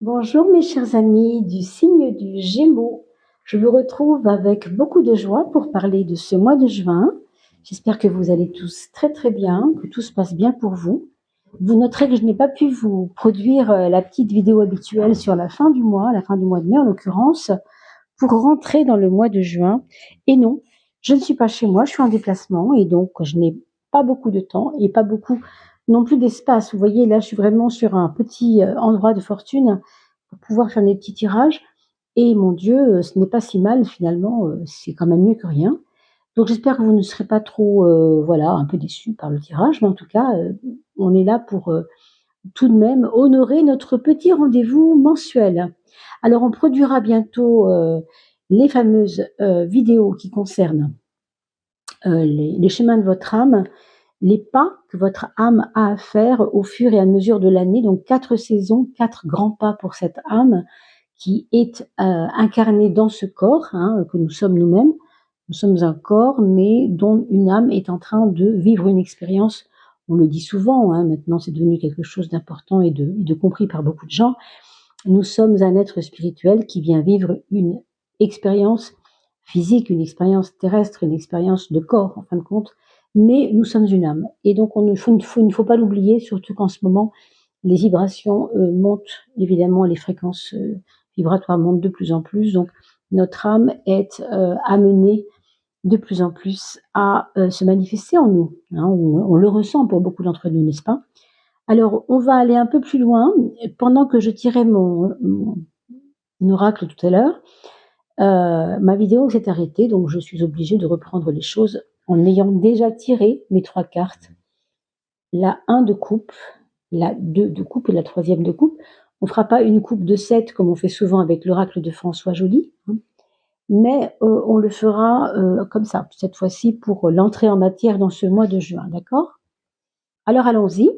Bonjour mes chers amis du signe du Gémeaux. Je vous retrouve avec beaucoup de joie pour parler de ce mois de juin. J'espère que vous allez tous très très bien, que tout se passe bien pour vous. Vous noterez que je n'ai pas pu vous produire la petite vidéo habituelle sur la fin du mois de mai en l'occurrence, pour rentrer dans le mois de juin. Et non, je ne suis pas chez moi, je suis en déplacement et donc je n'ai pas beaucoup de temps et pas beaucoup non plus d'espace. Vous voyez, là, je suis vraiment sur un petit endroit de fortune pour pouvoir faire mes petits tirages. Et mon Dieu, ce n'est pas si mal finalement, c'est quand même mieux que rien. Donc j'espère que vous ne serez pas trop, voilà, un peu déçus par le tirage, mais en tout cas, on est là pour tout de même honorer notre petit rendez-vous mensuel. Alors on produira bientôt les fameuses vidéos qui concernent les chemins de votre âme, les pas que votre âme a à faire au fur et à mesure de l'année. Donc 4 saisons, 4 grands pas pour cette âme qui est incarnée dans ce corps que nous sommes nous-mêmes. Nous sommes un corps, mais dont une âme est en train de vivre une expérience. On le dit souvent, maintenant c'est devenu quelque chose d'important et de compris par beaucoup de gens. Nous sommes un être spirituel qui vient vivre une expérience physique, une expérience terrestre, une expérience de corps en fin de compte, mais nous sommes une âme. Et donc il ne faut pas l'oublier, surtout qu'en ce moment, les vibrations montent, évidemment, les fréquences vibratoires montent de plus en plus. Donc notre âme est amenée de plus en plus à se manifester en nous. On le ressent pour beaucoup d'entre nous, n'est-ce pas? Alors, on va aller un peu plus loin. Pendant que je tirais mon oracle tout à l'heure, ma vidéo s'est arrêtée, donc je suis obligée de reprendre les choses en ayant déjà tiré mes 3 cartes. La 1 de coupe, la 2 de coupe et la 3e de coupe. On ne fera pas une coupe de 7 comme on fait souvent avec l'oracle de François Joly, mais on le fera comme ça, cette fois-ci pour l'entrée en matière dans ce mois de juin, d'accord? Alors allons-y.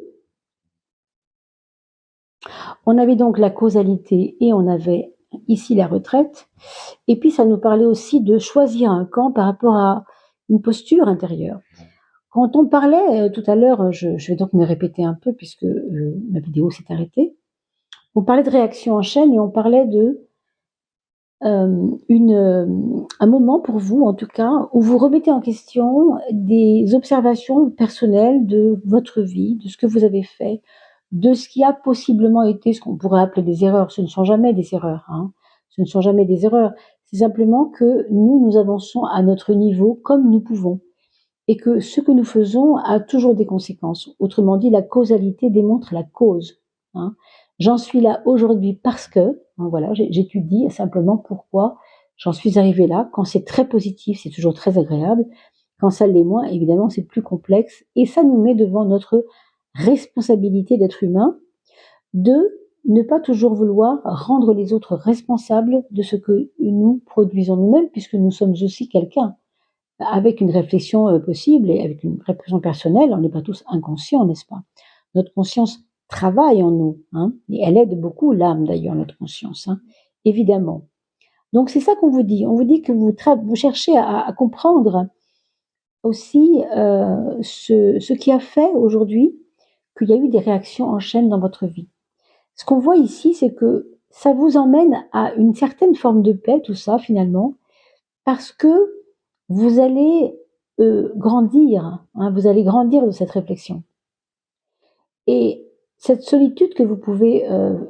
On avait donc la causalité et on avait ici la retraite. Et puis ça nous parlait aussi de choisir un camp par rapport à une posture intérieure. Quand on parlait tout à l'heure, je vais donc me répéter un peu puisque ma vidéo s'est arrêtée. On parlait de réaction en chaîne et on parlait de un moment pour vous, en tout cas, où vous remettez en question des observations personnelles de votre vie, de ce que vous avez fait, de ce qui a possiblement été ce qu'on pourrait appeler des erreurs. Ce ne sont jamais des erreurs, ce ne sont jamais des erreurs. C'est simplement que nous avançons à notre niveau comme nous pouvons et que ce que nous faisons a toujours des conséquences. Autrement dit, la causalité démontre la cause. J'en suis là aujourd'hui parce que, voilà, j'étudie simplement pourquoi j'en suis arrivée là. Quand c'est très positif, c'est toujours très agréable. Quand ça l'est moins, évidemment, c'est plus complexe. Et ça nous met devant notre responsabilité d'être humain, de ne pas toujours vouloir rendre les autres responsables de ce que nous produisons nous-mêmes, puisque nous sommes aussi quelqu'un, avec une réflexion possible et avec une réflexion personnelle. On n'est pas tous inconscients, n'est-ce pas? Notre conscience travaille en nous, et elle aide beaucoup l'âme d'ailleurs, notre conscience, évidemment. Donc c'est ça qu'on vous dit. On vous dit que vous cherchez à comprendre aussi ce qui a fait aujourd'hui qu'il y a eu des réactions en chaîne dans votre vie. Ce qu'on voit ici, c'est que ça vous emmène à une certaine forme de paix, tout ça finalement, parce que vous allez grandir, vous allez grandir de cette réflexion. Et cette solitude que vous pouvez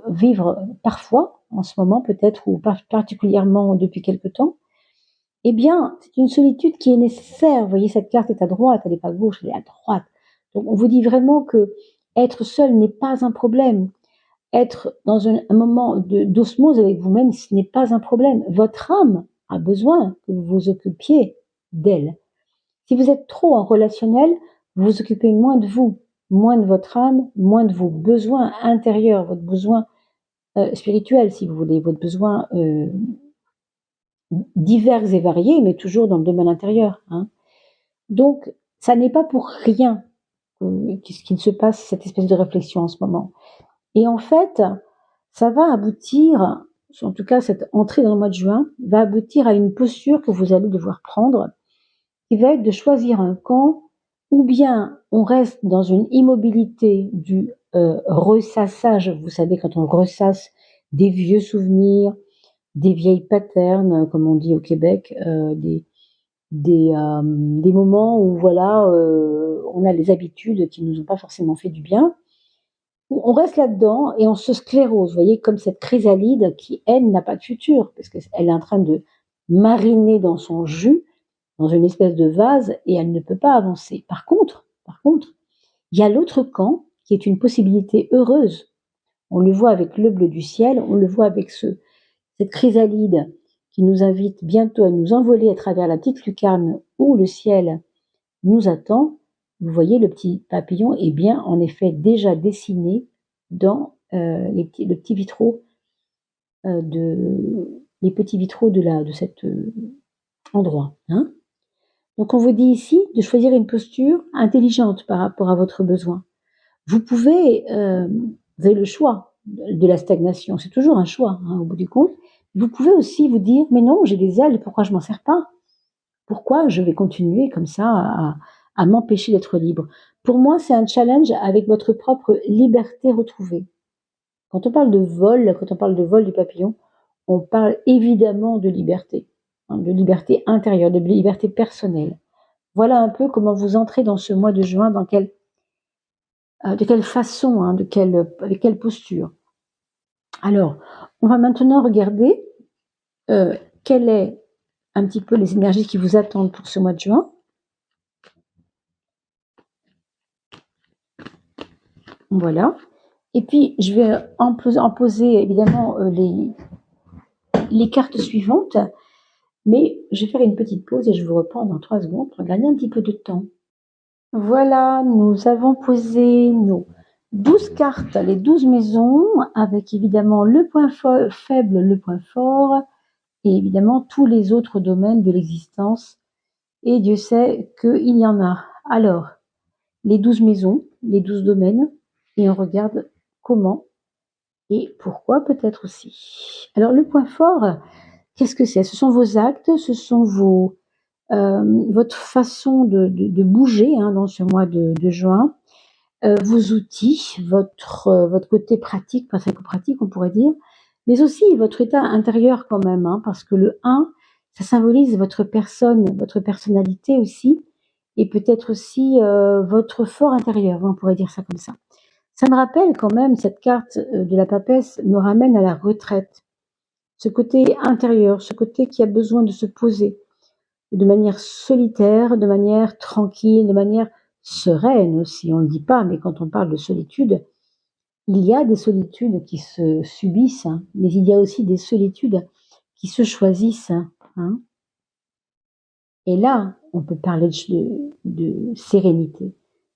vivre parfois, en ce moment peut-être, ou particulièrement depuis quelque temps, eh bien, c'est une solitude qui est nécessaire. Vous voyez, cette carte est à droite, elle n'est pas à gauche, elle est à droite. Donc, on vous dit vraiment que être seul n'est pas un problème. Être dans un moment d'osmose avec vous-même, ce n'est pas un problème. Votre âme a besoin que vous vous occupiez d'elle. Si vous êtes trop en relationnel, vous vous occupez moins de vous, moins de votre âme, moins de vos besoins intérieurs, votre besoin spirituel, si vous voulez, votre besoin divers et variés, mais toujours dans le domaine intérieur. Donc, ça n'est pas pour rien qu'il se passe cette espèce de réflexion en ce moment. Et en fait, ça va aboutir, en tout cas cette entrée dans le mois de juin, va aboutir à une posture que vous allez devoir prendre, qui va être de choisir un camp, ou bien on reste dans une immobilité du ressassage. Vous savez, quand on ressasse des vieux souvenirs, des vieilles patterns, comme on dit au Québec, des moments où voilà, on a des habitudes qui nous ont pas forcément fait du bien. On reste là-dedans et on se sclérose, vous voyez, comme cette chrysalide qui, elle, n'a pas de futur, parce qu'elle est en train de mariner dans son jus, dans une espèce de vase, et elle ne peut pas avancer. Par contre, il y a l'autre camp qui est une possibilité heureuse. On le voit avec le bleu du ciel, on le voit avec cette chrysalide qui nous invite bientôt à nous envoler à travers la petite lucarne où le ciel nous attend. Vous voyez, le petit papillon est bien en effet déjà dessiné dans les petits vitraux de cet endroit. Hein. Donc on vous dit ici de choisir une posture intelligente par rapport à votre besoin. Vous avez le choix de la stagnation, c'est toujours un choix hein, au bout du compte. Vous pouvez aussi vous dire, mais non, j'ai des ailes, pourquoi je m'en sers pas? Pourquoi je vais continuer comme ça à m'empêcher d'être libre? Pour moi, c'est un challenge avec votre propre liberté retrouvée. Quand on parle de vol du papillon, on parle évidemment de liberté, hein, de liberté intérieure, de liberté personnelle. Voilà un peu comment vous entrez dans ce mois de juin, de quelle façon, hein, avec quelle posture. Alors, on va maintenant regarder quelles est un petit peu les énergies qui vous attendent pour ce mois de juin. Voilà. Et puis, je vais en poser évidemment les cartes suivantes, mais je vais faire une petite pause et je vous reprends dans 3 secondes pour gagner un petit peu de temps. Voilà, nous avons posé nos 12 cartes, les 12 maisons, avec évidemment le point faible, le point fort, et évidemment tous les autres domaines de l'existence. Et Dieu sait qu'il y en a. Alors, les 12 maisons, les 12 domaines, et on regarde comment et pourquoi peut-être aussi. Alors, le point fort, qu'est-ce que c'est? Ce sont vos actes, ce sont votre façon de bouger hein, dans ce mois de juin, vos outils, votre côté pratique, pratico-pratique on pourrait dire, mais aussi votre état intérieur quand même, hein, parce que le 1, ça symbolise votre personne, votre personnalité aussi, et peut-être aussi votre fort intérieur, on pourrait dire ça comme ça. Ça me rappelle quand même, cette carte de la papesse me ramène à la retraite, ce côté intérieur, ce côté qui a besoin de se poser, de manière solitaire, de manière tranquille, de manière sereine aussi, on ne le dit pas, mais quand on parle de solitude, il y a des solitudes qui se subissent, hein, mais il y a aussi des solitudes qui se choisissent. Hein. Et là, on peut parler de sérénité.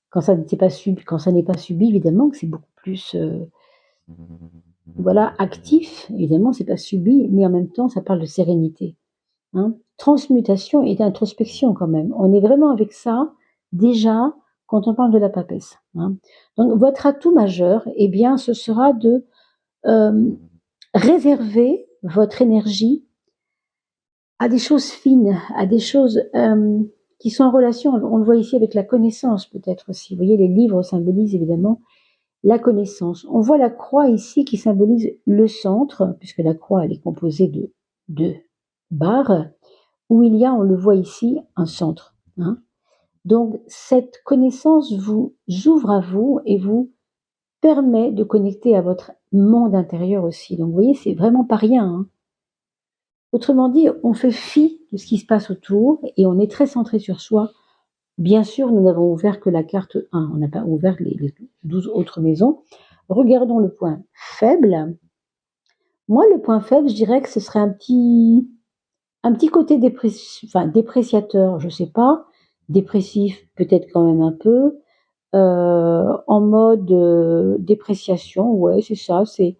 Quand ça n'est pas subi, évidemment que c'est beaucoup plus voilà, actif, évidemment, c'est pas subi, mais en même temps, ça parle de sérénité. Hein. Transmutation et introspection quand même. On est vraiment avec ça déjà quand on parle de la papesse. Hein. Donc votre atout majeur, eh bien, ce sera de réserver votre énergie à des choses fines, à des choses qui sont en relation. On le voit ici avec la connaissance peut-être aussi. Vous voyez, les livres symbolisent évidemment la connaissance. On voit la croix ici qui symbolise le centre, puisque la croix elle est composée de 2 barres où il y a, on le voit ici, un centre. Hein. Donc, cette connaissance vous ouvre à vous et vous permet de connecter à votre monde intérieur aussi. Donc, vous voyez, c'est vraiment pas rien. Hein. Autrement dit, on fait fi de ce qui se passe autour et on est très centré sur soi. Bien sûr, nous n'avons ouvert que la carte 1, on n'a pas ouvert les 12 autres maisons. Regardons le point faible. Moi, le point faible, je dirais que ce serait un petit côté dépréciateur, je sais pas, dépressif peut-être quand même un peu, en mode dépréciation, ouais, c'est ça, il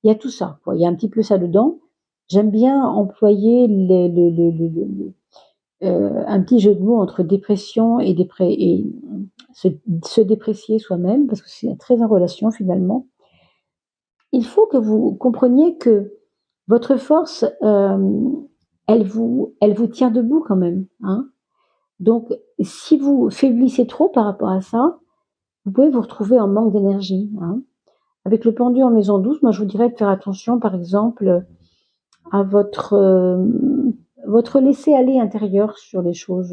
y a tout ça, quoi. Il y a un petit peu ça dedans. J'aime bien employer un petit jeu de mots entre dépression et se déprécier soi-même, parce que c'est très en relation finalement. Il faut que vous compreniez que votre force, elle vous tient debout quand même. Hein. Donc, si vous faiblissez trop par rapport à ça, vous pouvez vous retrouver en manque d'énergie. Hein. Avec le pendu en maison 12, moi je vous dirais de faire attention par exemple à votre laisser-aller intérieur sur les choses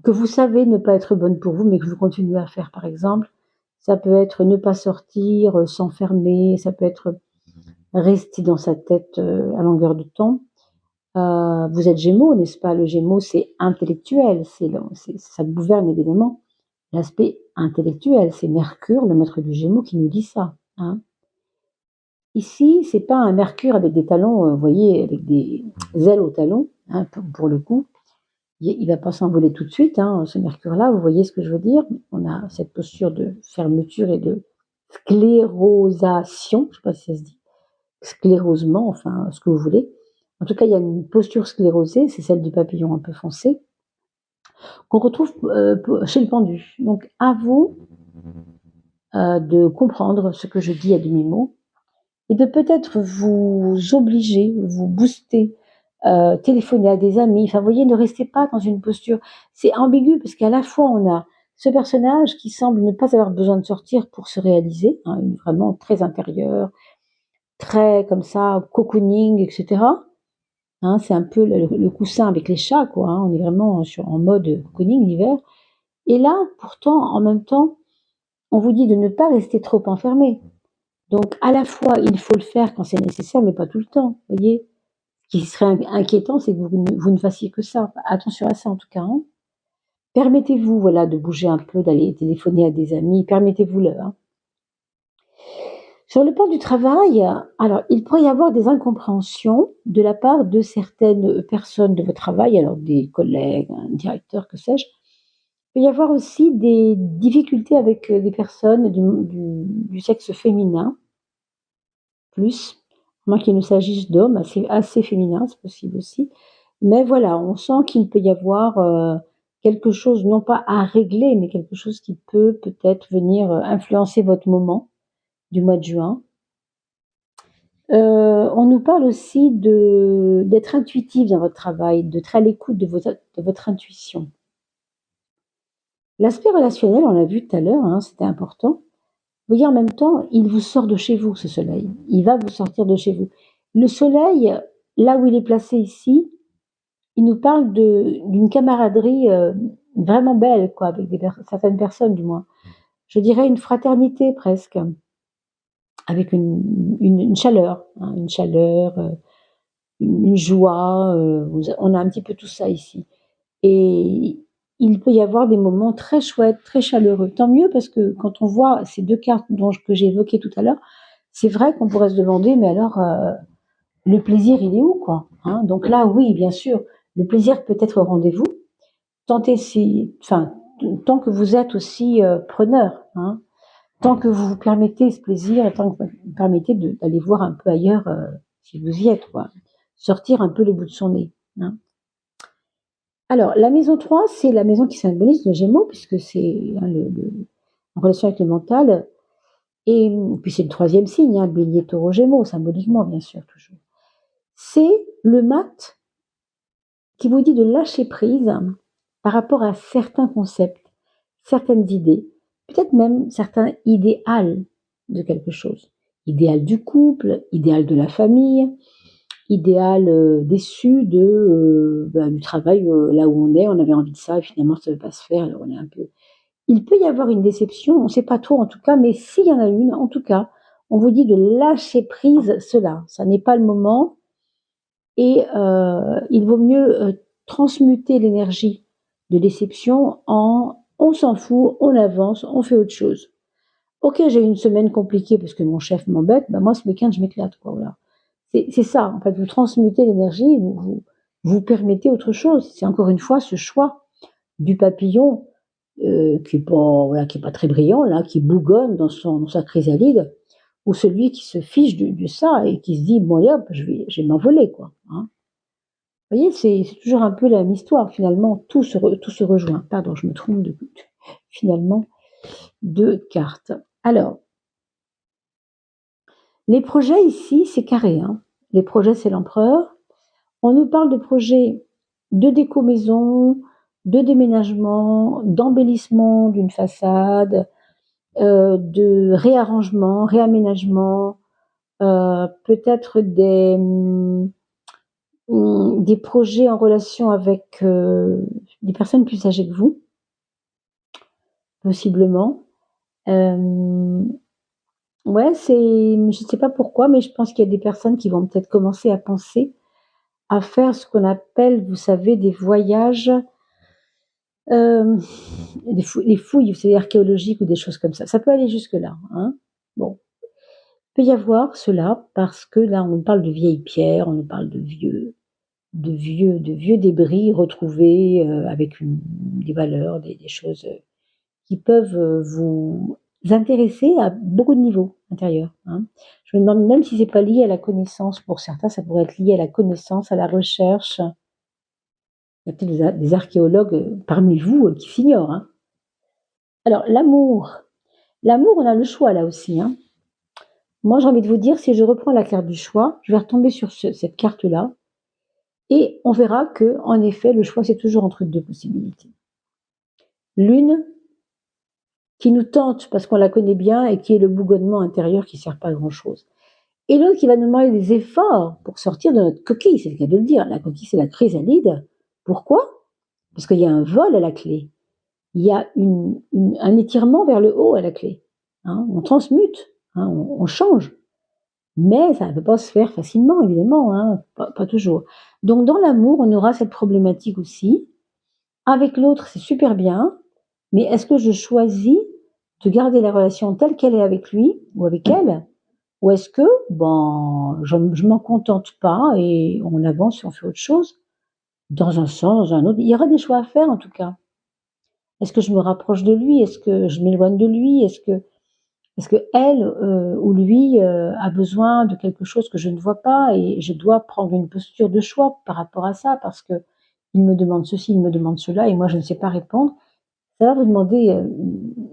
que vous savez ne pas être bonnes pour vous, mais que vous continuez à faire. Par exemple, ça peut être ne pas sortir, s'enfermer, ça peut être rester dans sa tête à longueur de temps. Vous êtes Gémeaux, n'est-ce pas? Le Gémeaux, c'est intellectuel, ça gouverne évidemment l'aspect intellectuel. C'est Mercure, le maître du Gémeaux, qui nous dit ça. Hein. Ici, c'est pas un Mercure avec des talons, vous voyez, avec des ailes aux talons, hein, pour le coup. Il va pas s'envoler tout de suite, hein, ce Mercure-là, vous voyez ce que je veux dire? On a cette posture de fermeture et de sclérosation, je sais pas si ça se dit, sclérosement, enfin, ce que vous voulez. En tout cas, il y a une posture sclérosée, c'est celle du papillon un peu foncé, qu'on retrouve chez le pendu. Donc, à vous de comprendre ce que je dis à demi-mot et de peut-être vous obliger, vous booster, téléphoner à des amis. Enfin, vous voyez, ne restez pas dans une posture. C'est ambigu parce qu'à la fois, on a ce personnage qui semble ne pas avoir besoin de sortir pour se réaliser, hein, vraiment très intérieur, très comme ça, cocooning, etc. Hein, c'est un peu le coussin avec les chats, quoi. Hein, on est vraiment en mode cocooning l'hiver. Et là, pourtant, en même temps, on vous dit de ne pas rester trop enfermé. Donc, à la fois, il faut le faire quand c'est nécessaire, mais pas tout le temps. Vous voyez, ce qui serait inquiétant, c'est que vous ne fassiez que ça. Attention à ça, en tout cas. Hein. Permettez-vous, voilà, de bouger un peu, d'aller téléphoner à des amis. Permettez-vous-le. Hein. Sur le plan du travail, alors, il pourrait y avoir des incompréhensions de la part de certaines personnes de votre travail, alors des collègues, un directeur, que sais-je. Il peut y avoir aussi des difficultés avec des personnes du sexe féminin, plus, à moins qu'il ne s'agisse d'hommes assez féminins, c'est possible aussi. Mais voilà, on sent qu'il peut y avoir quelque chose, non pas à régler, mais quelque chose qui peut peut-être venir influencer votre moment du mois de juin. On nous parle aussi d'être intuitif dans votre travail, d'être à l'écoute de votre intuition. L'aspect relationnel, on l'a vu tout à l'heure, hein, c'était important. Vous voyez, en même temps, il vous sort de chez vous, ce soleil. Il va vous sortir de chez vous. Le soleil, là où il est placé ici, il nous parle d'une camaraderie vraiment belle, quoi, avec certaines personnes, du moins. Je dirais une fraternité presque, avec une chaleur, hein, une joie. On a un petit peu tout ça ici. Et il peut y avoir des moments très chouettes, très chaleureux. Tant mieux parce que quand on voit ces deux cartes que j'ai évoquées tout à l'heure, c'est vrai qu'on pourrait se demander, mais alors, le plaisir, il est où, quoi, hein? Donc là, oui, bien sûr, le plaisir peut être au rendez-vous. Tant que vous êtes aussi preneur, hein, tant que vous vous permettez ce plaisir, et tant que vous vous permettez d'aller voir un peu ailleurs si vous y êtes, quoi. Sortir un peu le bout de son nez. Hein. Alors, la maison 3, c'est la maison qui symbolise le Gémeaux, puisque c'est hein, en relation avec le mental. Et puis c'est le troisième signe, hein, Bélier, Taureau, Gémeaux, symboliquement, bien sûr, toujours. C'est le mat qui vous dit de lâcher prise par rapport à certains concepts, certaines idées, peut-être même certains idéals de quelque chose. Idéal du couple, idéal de la famille, idéal déçu du travail là où on avait envie de ça et finalement ça ne veut pas se faire, alors on est un peu... Il peut y avoir une déception, on ne sait pas trop en tout cas, mais s'il y en a une, en tout cas, on vous dit de lâcher prise cela. Ça n'est pas le moment et il vaut mieux transmuter l'énergie de déception en on s'en fout, on avance, on fait autre chose. Ok, j'ai eu une semaine compliquée parce que mon chef m'embête, ben moi ce week-end je m'éclate, quoi, voilà. C'est ça, en fait, vous transmutez l'énergie, vous permettez autre chose. C'est encore une fois ce choix du papillon qui est pas, voilà, qui est pas très brillant, là, qui bougonne dans sa chrysalide, ou celui qui se fiche de ça et qui se dit, bon, allez, hop, je vais m'envoler, quoi. Hein. Vous voyez, c'est toujours un peu la même histoire, finalement, tout se rejoint. Pardon, je me trompe finalement, de cartes. Alors, les projets ici, c'est carré, hein. Les projets, c'est l'empereur. On nous parle de projets de déco maison, de déménagement, d'embellissement d'une façade, de réarrangement, réaménagement, peut-être des projets en relation avec des personnes plus âgées que vous, possiblement. Ouais, je sais pas pourquoi, mais je pense qu'il y a des personnes qui vont peut-être commencer à penser à faire ce qu'on appelle, vous savez, des voyages, euh, les fouilles, vous savez, archéologiques ou des choses comme ça. Ça peut aller jusque-là, hein. Bon, il peut y avoir cela parce que là, on parle de vieilles pierres, on nous parle de vieux débris retrouvés avec des valeurs, des choses qui peuvent vous intéresser à beaucoup de niveaux intérieurs, hein. Je me demande même si c'est pas lié à la connaissance. Pour certains, ça pourrait être lié à la connaissance, à la recherche. Il y a peut-être des archéologues parmi vous qui s'ignorent, hein. Alors, l'amour, on a le choix là aussi, hein. Moi, j'ai envie de vous dire, si je reprends la carte du choix, je vais retomber sur cette carte-là, et on verra que, en effet, le choix, c'est toujours entre deux possibilités. L'une qui nous tente parce qu'on la connaît bien et qui est le bougonnement intérieur qui ne sert pas à grand-chose. Et l'autre qui va nous demander des efforts pour sortir de notre coquille, c'est le cas de le dire. La coquille, c'est la chrysalide. Pourquoi? Parce qu'il y a un vol à la clé. Il y a un étirement vers le haut à la clé, hein. On transmute, hein, on change. Mais ça ne peut pas se faire facilement, évidemment, hein, pas toujours. Donc dans l'amour, on aura cette problématique aussi. Avec l'autre, c'est super bien, mais est-ce que je choisis de garder la relation telle qu'elle est avec lui ou avec elle? Ou est-ce que je m'en contente pas et on avance et on fait autre chose? Dans un sens, dans un autre. Il y aura des choix à faire en tout cas. Est-ce que je me rapproche de lui? Est-ce que je m'éloigne de lui? Est-ce que elle ou lui a besoin de quelque chose que je ne vois pas et je dois prendre une posture de choix par rapport à ça parce que il me demande ceci, il me demande cela et moi je ne sais pas répondre. Ça va vous demander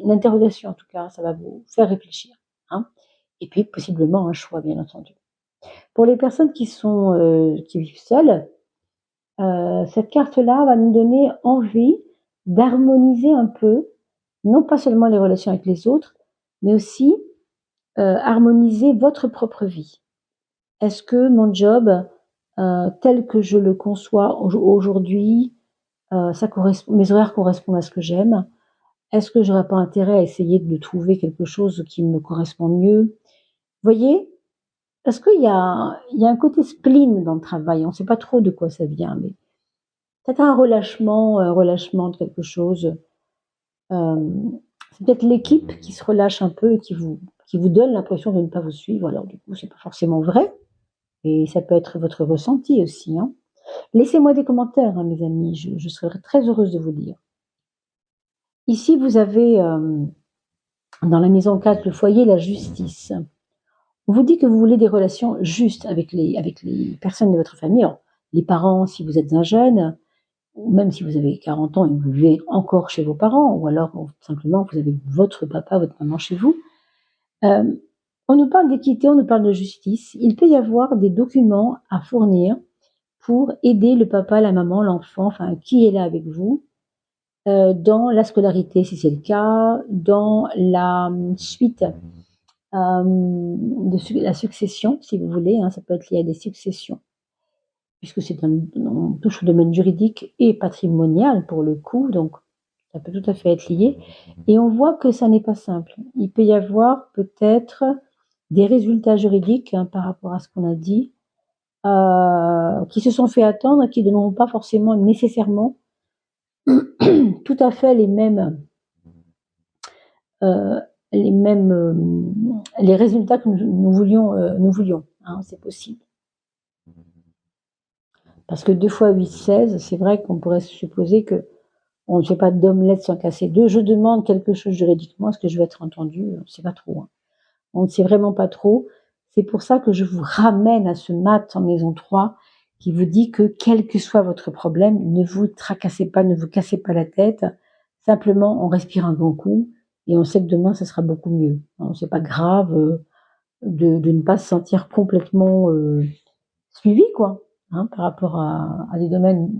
une interrogation en tout cas, ça va vous faire réfléchir, hein. Et puis possiblement un choix bien entendu. Pour les personnes qui vivent seules, cette carte-là va nous donner envie d'harmoniser un peu, non pas seulement les relations avec les autres, mais aussi harmoniser votre propre vie. Est-ce que mon job, tel que je le conçois aujourd'hui, mes horaires correspondent à ce que j'aime? Est-ce que j'aurais pas intérêt à essayer de trouver quelque chose qui me correspond mieux? Vous voyez? Parce qu'il y a un côté spleen dans le travail. On ne sait pas trop de quoi ça vient, mais peut-être un relâchement de quelque chose. C'est peut-être l'équipe qui se relâche un peu et qui vous donne l'impression de ne pas vous suivre. Alors du coup, c'est pas forcément vrai. Et ça peut être votre ressenti aussi, hein. Laissez-moi des commentaires, hein, mes amis. Je serai très heureuse de vous lire. Ici, vous avez dans la maison 4, le foyer, la justice. On vous dit que vous voulez des relations justes avec les personnes de votre famille. Alors, les parents, si vous êtes un jeune, ou même si vous avez 40 ans et que vous vivez encore chez vos parents, ou alors simplement vous avez votre papa, votre maman chez vous. On nous parle d'équité, on nous parle de justice. Il peut y avoir des documents à fournir pour aider le papa, la maman, l'enfant, enfin qui est là avec vous, dans la scolarité si c'est le cas, dans la suite de la succession, si vous voulez, hein, ça peut être lié à des successions, puisque on touche au domaine juridique et patrimonial pour le coup, donc ça peut tout à fait être lié. Et on voit que ça n'est pas simple. Il peut y avoir peut-être des résultats juridiques, hein, par rapport à ce qu'on a dit, qui se sont fait attendre et qui ne donneront pas forcément nécessairement tout à fait les mêmes les résultats que nous voulions, hein, c'est possible. Parce que 2 fois 8, 16, c'est vrai qu'on pourrait supposer que on ne fait pas d'omelette sans casser deux. Je demande quelque chose juridiquement, est-ce que je vais être entendue? On ne sait pas trop, hein. On ne sait vraiment pas trop. C'est pour ça que je vous ramène à ce mat en maison 3 qui vous dit que quel que soit votre problème, ne vous tracassez pas, ne vous cassez pas la tête. Simplement, on respire un bon coup et on sait que demain, ça sera beaucoup mieux. C'est pas grave de ne pas se sentir complètement suivi, quoi, hein, par rapport à des domaines,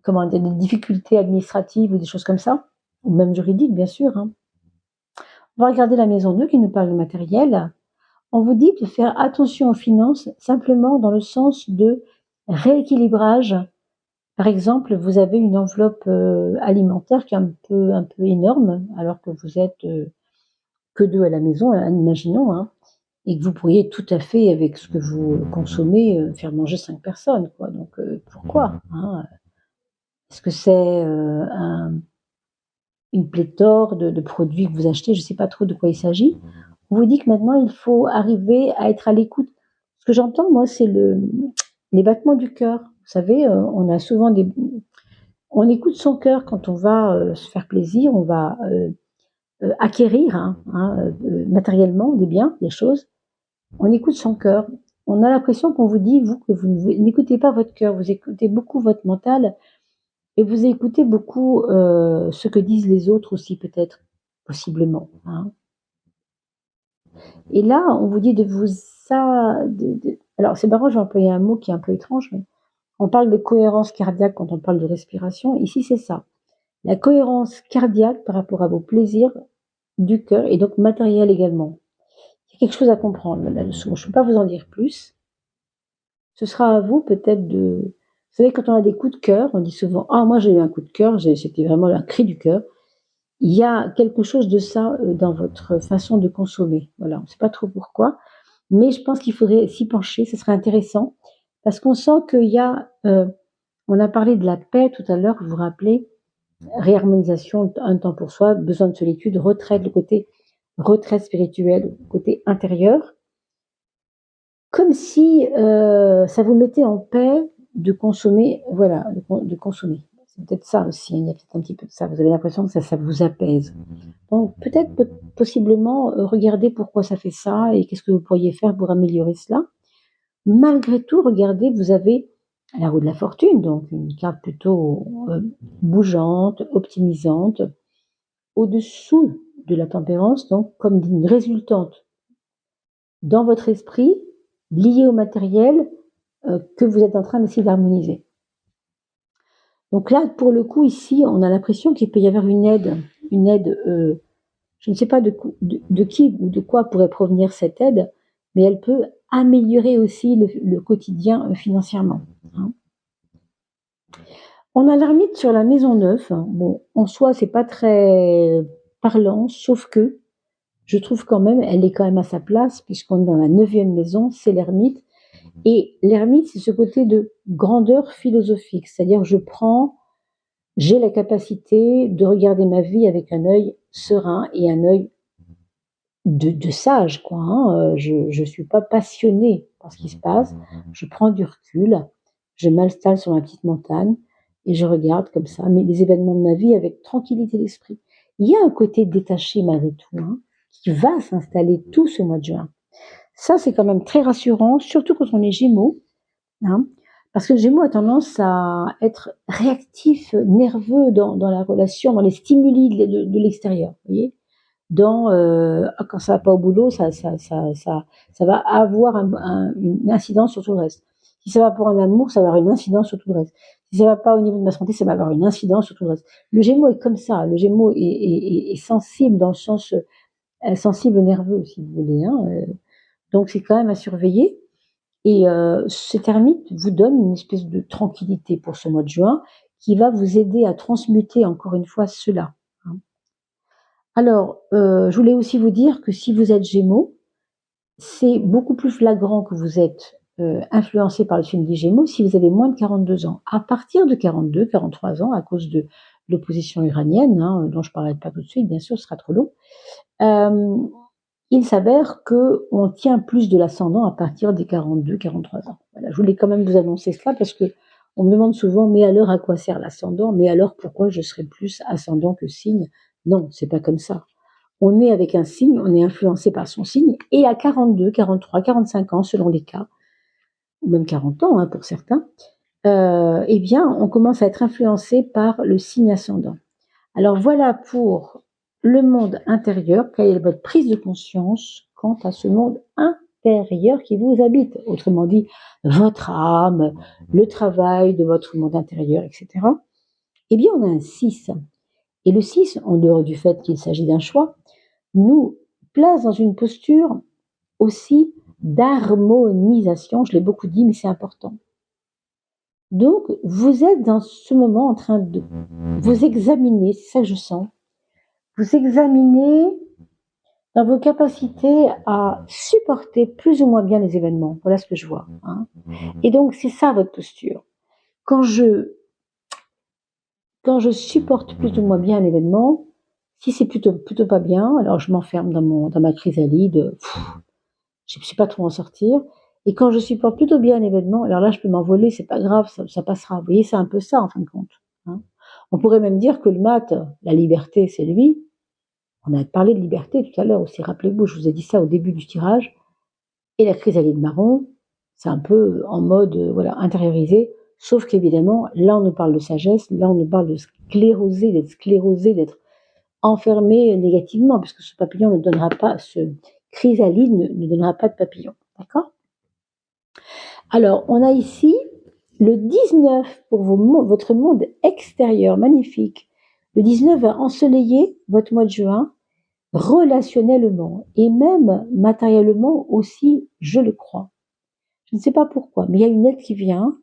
comment dire, des difficultés administratives ou des choses comme ça. ou même juridique, bien sûr, hein. On va regarder la maison 2 qui nous parle de matériel. On vous dit de faire attention aux finances simplement dans le sens de rééquilibrage. Par exemple, vous avez une enveloppe alimentaire qui est un peu énorme, alors que vous êtes que deux à la maison, imaginons, hein, et que vous pourriez tout à fait, avec ce que vous consommez, faire manger 5 personnes, quoi. Donc pourquoi, hein? Est-ce que c'est une pléthore de produits que vous achetez? Je ne sais pas trop de quoi il s'agit. On vous dit que maintenant, il faut arriver à être à l'écoute. Ce que j'entends, moi, c'est les battements du cœur. Vous savez, on a souvent on écoute son cœur quand on va se faire plaisir, on va acquérir matériellement des biens, des choses. On écoute son cœur. On a l'impression qu'on vous dit, vous, que vous n'écoutez pas votre cœur, vous écoutez beaucoup votre mental et vous écoutez beaucoup ce que disent les autres aussi, peut-être, possiblement, hein. Et là, on vous dit de vous alors c'est marrant, j'ai employé un mot qui est un peu étrange, mais on parle de cohérence cardiaque quand on parle de respiration. Ici, c'est ça. La cohérence cardiaque par rapport à vos plaisirs du cœur et donc matériel également. Il y a quelque chose à comprendre là-dessous. Je ne peux pas vous en dire plus. Ce sera à vous peut-être de... Vous savez, quand on a des coups de cœur, on dit souvent « Ah, moi j'ai eu un coup de cœur, c'était vraiment un cri du cœur ». Il y a quelque chose de ça dans votre façon de consommer. Voilà, on ne sait pas trop pourquoi, mais je pense qu'il faudrait s'y pencher, ce serait intéressant, parce qu'on sent qu'il y a... on a parlé de la paix tout à l'heure, vous vous rappelez, réharmonisation, un temps pour soi, besoin de solitude, retraite, le côté retraite spirituelle, le côté intérieur, comme si ça vous mettait en paix de consommer, voilà, de consommer. C'est peut-être ça aussi, il y a peut-être un petit peu de ça. Vous avez l'impression que ça vous apaise. Donc peut-être, possiblement, regardez pourquoi ça fait ça et qu'est-ce que vous pourriez faire pour améliorer cela. Malgré tout, regardez, vous avez la roue de la fortune, donc une carte plutôt bougeante, optimisante, au-dessous de la tempérance, donc comme une résultante dans votre esprit, liée au matériel que vous êtes en train d'essayer d'harmoniser. Donc là, pour le coup, ici, on a l'impression qu'il peut y avoir une aide, je ne sais pas de qui ou de quoi pourrait provenir cette aide, mais elle peut améliorer aussi le quotidien financièrement, hein. On a l'ermite sur la maison 9. Bon, en soi, c'est pas très parlant, sauf que je trouve quand même, elle est quand même à sa place, puisqu'on est dans la 9e maison, c'est l'ermite. Et l'ermite, c'est ce côté de grandeur philosophique, c'est-à-dire j'ai la capacité de regarder ma vie avec un œil serein et un œil de sage, quoi, hein. Je suis pas passionnée par ce qui se passe, je prends du recul, je m'installe sur ma petite montagne et je regarde comme ça les événements de ma vie avec tranquillité d'esprit. Il y a un côté détaché malgré tout, hein, qui va s'installer tout ce mois de juin. Ça, c'est quand même très rassurant, surtout quand on est Gémeaux, hein, parce que le Gémeaux a tendance à être réactif, nerveux dans la relation, dans les stimuli de l'extérieur, vous voyez. Quand ça va pas au boulot, ça va avoir une incidence sur tout le reste. Si ça va pour un amour, ça va avoir une incidence sur tout le reste. Si ça va pas au niveau de ma santé, ça va avoir une incidence sur tout le reste. Le Gémeaux est comme ça. Le Gémeaux est sensible dans le sens sensible nerveux, si vous voulez, hein. Donc c'est quand même à surveiller. Et cet ermite vous donne une espèce de tranquillité pour ce mois de juin qui va vous aider à transmuter encore une fois cela, hein. Alors, je voulais aussi vous dire que si vous êtes Gémeaux, c'est beaucoup plus flagrant que vous êtes influencé par le signe des Gémeaux si vous avez moins de 42 ans. À partir de 42, 43 ans, à cause de l'opposition uranienne, hein, dont je ne parlerai pas tout de suite, bien sûr, ce sera trop long, il s'avère qu'on tient plus de l'ascendant à partir des 42, 43 ans. Voilà, je voulais quand même vous annoncer cela parce que on me demande souvent, mais alors à quoi sert l'ascendant? Mais alors pourquoi je serais plus ascendant que signe? Non, c'est pas comme ça. On est avec un signe, on est influencé par son signe, et à 42, 43, 45 ans, selon les cas, ou même 40 ans hein, pour certains, eh bien, on commence à être influencé par le signe ascendant. Alors voilà pour le monde intérieur, quelle est votre prise de conscience quant à ce monde intérieur qui vous habite, autrement dit, votre âme, le travail de votre monde intérieur, etc. Eh bien, on a un 6. Et le 6, en dehors du fait qu'il s'agit d'un choix, nous place dans une posture aussi d'harmonisation. Je l'ai beaucoup dit, mais c'est important. Donc, vous êtes dans ce moment en train de vous examiner, c'est ça que je sens, vous examinez dans vos capacités à supporter plus ou moins bien les événements. Voilà ce que je vois. Hein. Et donc, c'est ça votre posture. Quand je supporte plus ou moins bien un événement, si c'est plutôt pas bien, alors je m'enferme dans ma chrysalide, je ne sais pas trop en sortir. Et quand je supporte plutôt bien un événement, alors là, je peux m'envoler, c'est pas grave, ça passera. Vous voyez, c'est un peu ça, en fin de compte. Hein. On pourrait même dire que le mat, la liberté, c'est lui. On a parlé de liberté tout à l'heure aussi, rappelez-vous, je vous ai dit ça au début du tirage. Et la chrysalide marron, c'est un peu en mode, voilà, intériorisé. Sauf qu'évidemment, là, on nous parle de sagesse, là, on nous parle de sclérosé, d'être enfermé négativement, parce que ce papillon ne donnera pas, ce chrysalide ne donnera pas de papillon. D'accord? Alors, on a ici le 19 pour votre monde extérieur, magnifique. Le 19 va ensoleiller votre mois de juin relationnellement et même matériellement aussi, je le crois. Je ne sais pas pourquoi, mais il y a une aide qui vient.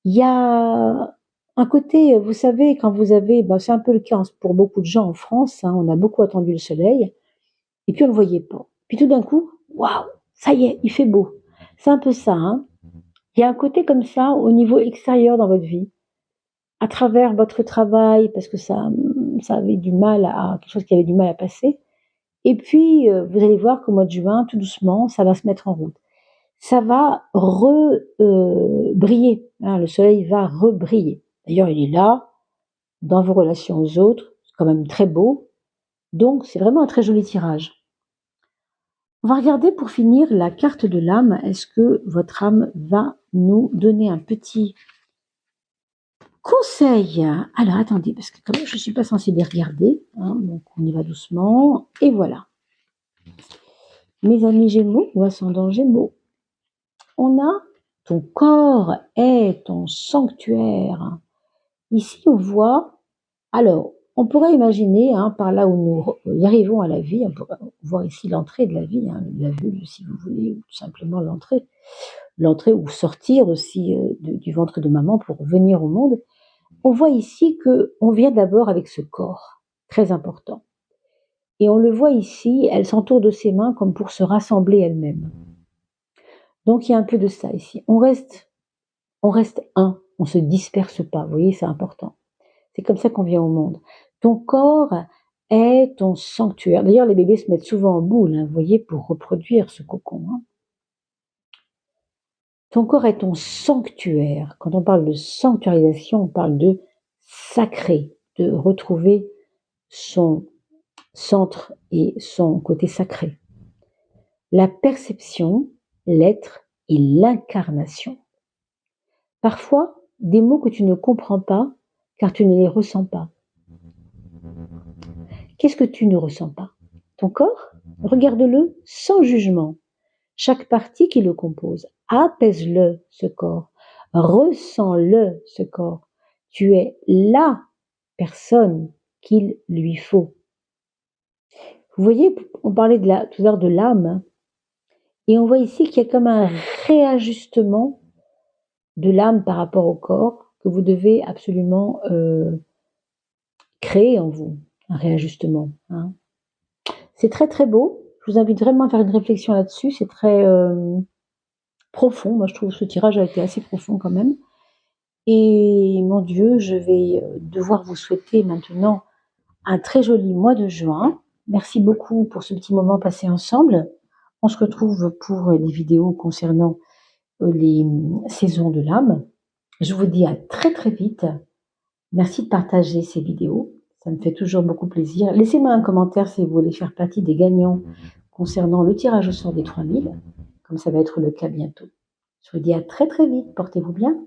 Il y a un côté, vous savez, quand vous avez, c'est un peu le cas pour beaucoup de gens en France, hein, on a beaucoup attendu le soleil, et puis on ne le voyait pas. Puis tout d'un coup, waouh, ça y est, il fait beau. C'est un peu ça, hein. Il y a un côté comme ça au niveau extérieur dans votre vie, à travers votre travail, parce que ça avait du mal à, quelque chose qui avait du mal à passer. Et puis, vous allez voir qu'au mois de juin, tout doucement, ça va se mettre en route. Ça va briller, hein, le soleil va rebriller. D'ailleurs, il est là, dans vos relations aux autres, c'est quand même très beau. Donc, c'est vraiment un très joli tirage. On va regarder pour finir la carte de l'âme. Est-ce que votre âme va nous donner un petit conseil? Alors, attendez, parce que comme je ne suis pas censée les regarder, hein, donc on y va doucement. Et voilà. Mes amis Gémeaux ou ascendant Gémeaux, on a ton corps est ton sanctuaire. Ici, on voit, alors, on pourrait imaginer, hein, par là où nous y arrivons à la vie, on pourrait voir ici l'entrée de la vie, hein, la vue, si vous voulez, ou tout simplement l'entrée ou sortir aussi du ventre de maman pour venir au monde. On voit ici qu'on vient d'abord avec ce corps, très important. Et on le voit ici, elle s'entoure de ses mains comme pour se rassembler elle-même. Donc il y a un peu de ça ici. On reste un, on ne se disperse pas, vous voyez, c'est important. C'est comme ça qu'on vient au monde. Ton corps est ton sanctuaire. D'ailleurs, les bébés se mettent souvent en boule, hein, vous voyez, pour reproduire ce cocon. Hein. Ton corps est ton sanctuaire. Quand on parle de sanctuarisation, on parle de sacré, de retrouver son centre et son côté sacré. La perception, l'être et l'incarnation. Parfois, des mots que tu ne comprends pas car tu ne les ressens pas. Qu'est-ce que tu ne ressens pas? Ton corps? Regarde-le sans jugement. Chaque partie qui le compose, apaise-le, ce corps. Ressens-le, ce corps. Tu es la personne qu'il lui faut. Vous voyez, on parlait tout à l'heure de l'âme, et on voit ici qu'il y a comme un réajustement de l'âme par rapport au corps que vous devez absolument créer en vous, un réajustement. Hein. C'est très très beau, je vous invite vraiment à faire une réflexion là-dessus, c'est très profond, moi je trouve que ce tirage a été assez profond quand même. Et mon Dieu, je vais devoir vous souhaiter maintenant un très joli mois de juin. Merci beaucoup pour ce petit moment passé ensemble. On se retrouve pour les vidéos concernant les saisons de l'âme. Je vous dis à très très vite. Merci de partager ces vidéos. Ça me fait toujours beaucoup plaisir. Laissez-moi un commentaire si vous voulez faire partie des gagnants concernant le tirage au sort des 3000, comme ça va être le cas bientôt. Je vous dis à très très vite. Portez-vous bien.